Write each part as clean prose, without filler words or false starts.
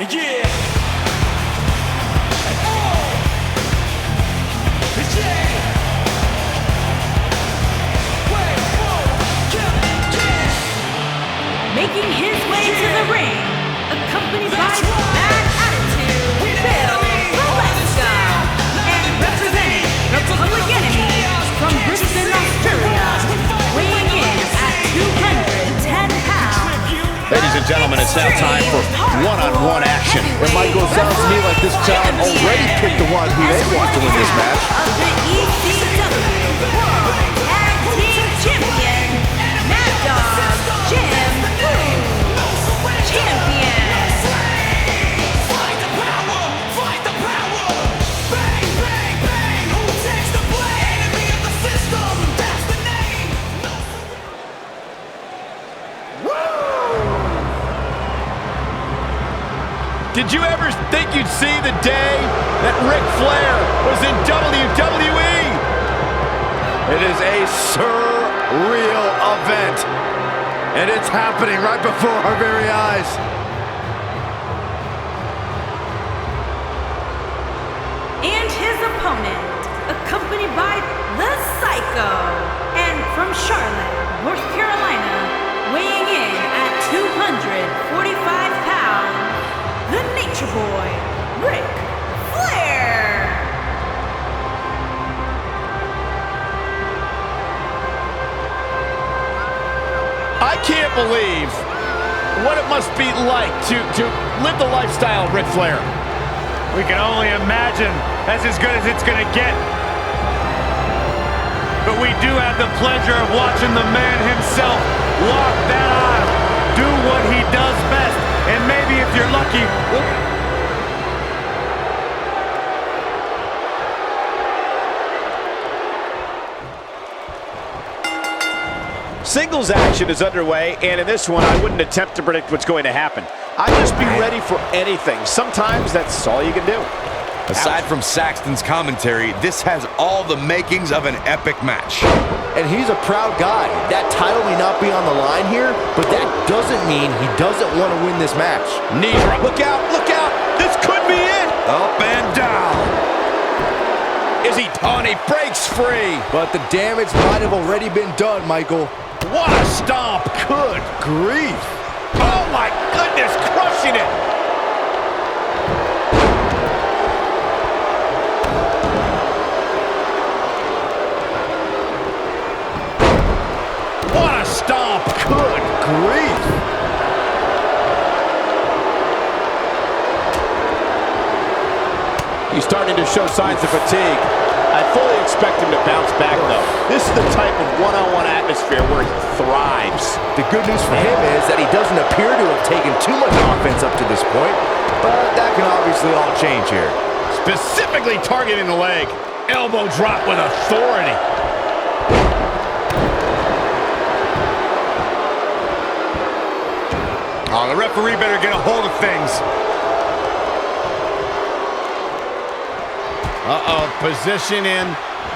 Yeah. Oh. Yeah. Wait, whoa. Yeah. Making his way to the ring, accompanied by Bad Attitude, Bill Valeska, and representing the Public Enemy from Brisbane, Australia, weighing in at 210 pounds. Ladies and gentlemen, it's now time for one-on-one action. And Michael, it sounds to me like this crowd already picked the one who they want to win this match. Of the ECW World Tag Team Champion, Mad Dog Jim Goose, Champion. Fight the power, fight the power. Bang, bang, bang. Who takes the blame? Enemy of the system, that's the name. Did you ever think you'd see the day that Ric Flair was in WWE? It is a surreal event, and it's happening right before our very eyes. And his opponent, accompanied by the Psycho, and from Charlotte, North Carolina, weighing in at 245 pounds, the Nature Boy, Ric Flair. I can't believe what it must be like to live the lifestyle of Ric Flair. We can only imagine that's as good as it's going to get. But we do have the pleasure of watching the man himself walk that aisle, do what he does best, and maybe if you're lucky, Singles action is underway, and in this one, I wouldn't attempt to predict what's going to happen. I'd just be ready for anything. Sometimes that's all you can do. Aside from Saxton's commentary, this has all the makings of an epic match. And he's a proud guy. That title may not be on the line here, but that doesn't mean he doesn't want to win this match. Knee drop. Look out, look out. This could be it. Up and down. Is he? Oh, and he breaks free. But the damage might have already been done, Michael. What a stomp. Good grief. Oh, my goodness, crushing it. What a stomp. Good grief. He's starting to show signs of fatigue. I fully expect him to bounce back, though. This is the type of one-on-one atmosphere where he thrives. The good news for him is that he doesn't appear to have taken too much offense up to this point, but that can obviously all change here. Specifically targeting the leg. Elbow drop with authority. Oh, the referee better get a hold of things. Uh-oh, position in.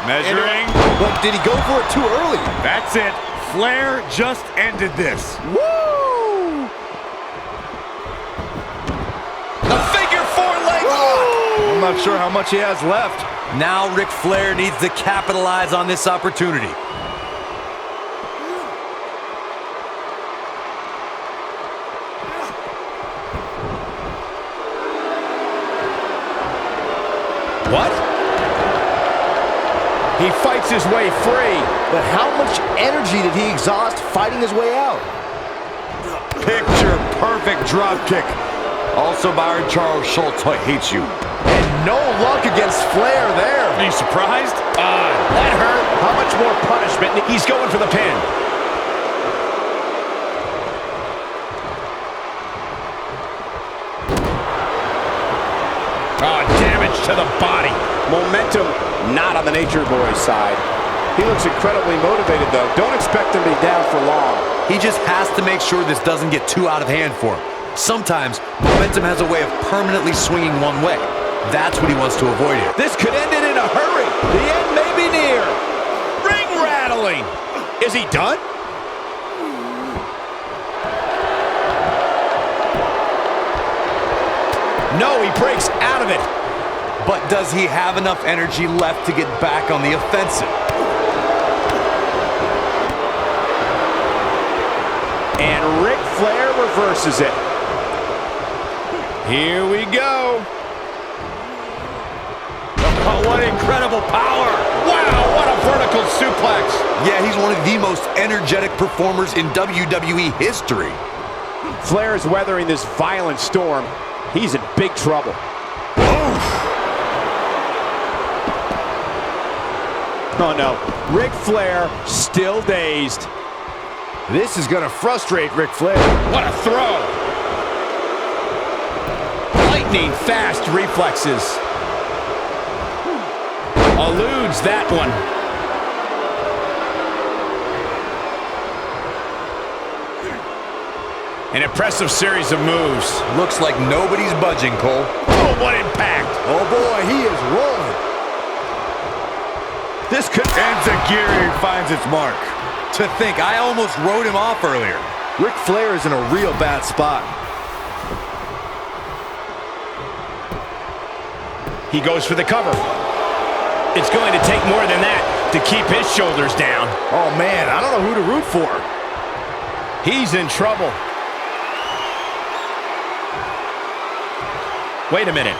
Measuring. But did he go for it too early? that's it. Flair just ended this. Woo! The figure four leg lock. I'm not sure how much he has left. Now Ric Flair needs to capitalize on this opportunity. What? He fights his way free. But how much energy did he exhaust fighting his way out? Picture perfect drop kick. Also Byron Charles Schultz hates you. And no luck against Flair there. Are you surprised? That hurt. How much more punishment? He's going for the pin. Oh, damage to the body. Momentum not on the Nature Boy's side. He looks incredibly motivated, though. Don't expect him to be down for long. He just has to make sure this doesn't get too out of hand for him. Sometimes, momentum has a way of permanently swinging one way. That's what he wants to avoid here. This could end it in a hurry. The end may be near. Ring rattling. Is he done? No, he breaks out of it. But does he have enough energy left to get back on the offensive? And Ric Flair reverses it. Here we go. Oh, what incredible power. Wow, what a vertical suplex. Yeah, he's one of the most energetic performers in WWE history. Flair is weathering this violent storm. He's in big trouble. Oh no, Ric Flair still dazed. This is gonna frustrate Ric Flair. What a throw. Lightning fast reflexes. Eludes that one. An impressive series of moves. Looks like nobody's budging, Cole. Oh, what impact. Oh boy, he is rolling. This could... Enziguri finds its mark. To think, I almost wrote him off earlier. Ric Flair is in a real bad spot. He goes for the cover. It's going to take more than that to keep his shoulders down. Oh man, I don't know who to root for. He's in trouble. Wait a minute.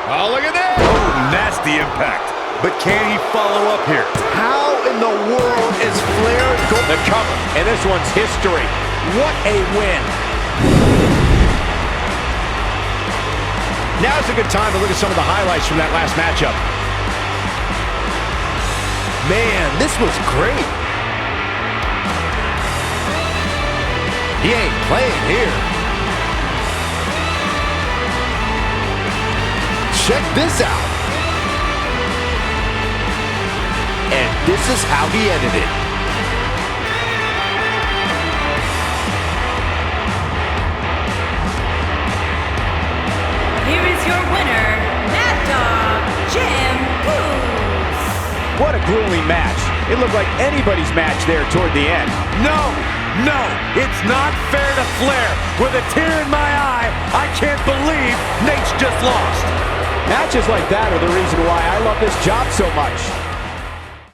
Oh, look at that! Oh, nasty impact. But can he follow up here? How in the world is Flair going? The cover, and this one's history. What a win. Now's a good time to look at some of the highlights from that last matchup. Man, this was great. He ain't playing here. Check this out. And this is how he ended it. Here is your winner, Dog Jim Goose. What a grueling match. It looked like anybody's match there toward the end. No, it's not fair to Flair. With a tear in my eye, I can't believe Nate's just lost. Matches like that are the reason why I love this job so much.